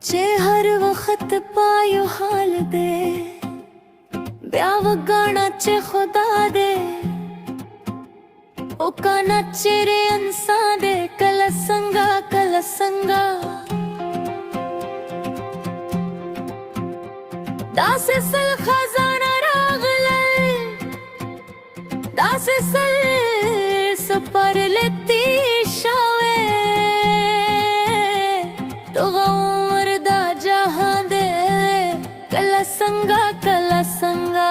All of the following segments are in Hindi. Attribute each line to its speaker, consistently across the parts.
Speaker 1: जे हर वक्त पायो हाल दे ब्याह गाना चे खुदा दे ओ काना चेरे अंसा दे कलसंगा कलसंगा दासे सल खजाना रागले दासे सल सपर लेती शावे तो कलसंगा कलसंगा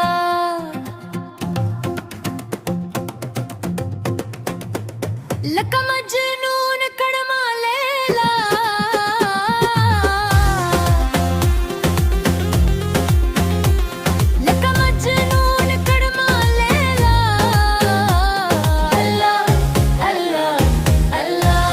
Speaker 1: लका मजनून कड़मा लेला लका मजनून कड़मा लेला अल्लाह अल्लाह अल्लाह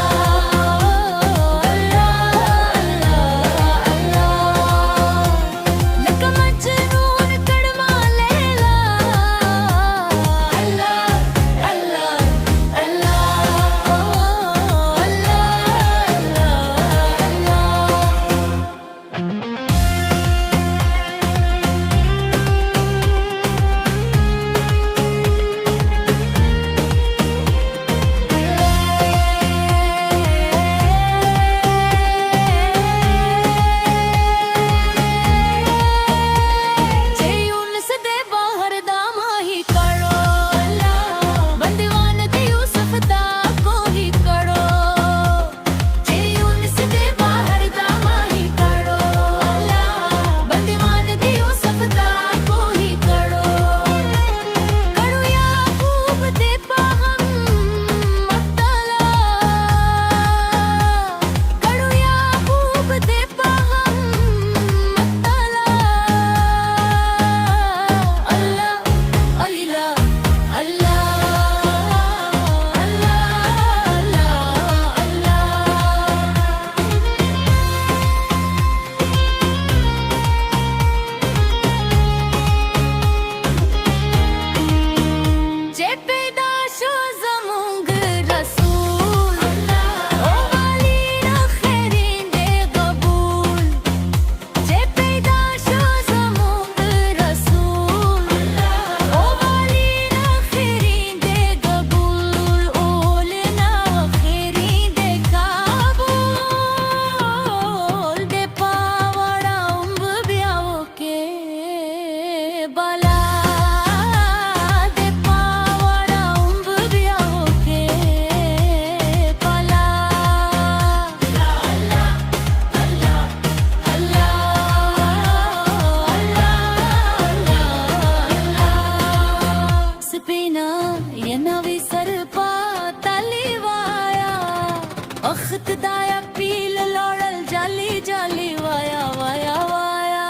Speaker 1: वक्त दाया पील लौड़ल जाली जाली वाया वाया वाया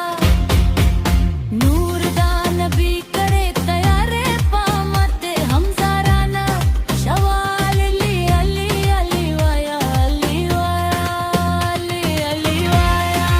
Speaker 1: नूर दा नबी करे तैयारे पामते हमजा राना शवाल अली अली अली वाया अली वाया अली अली वाया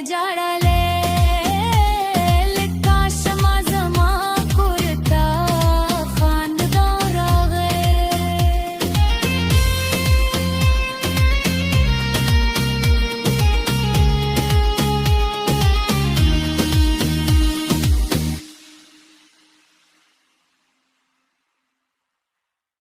Speaker 1: जाळाले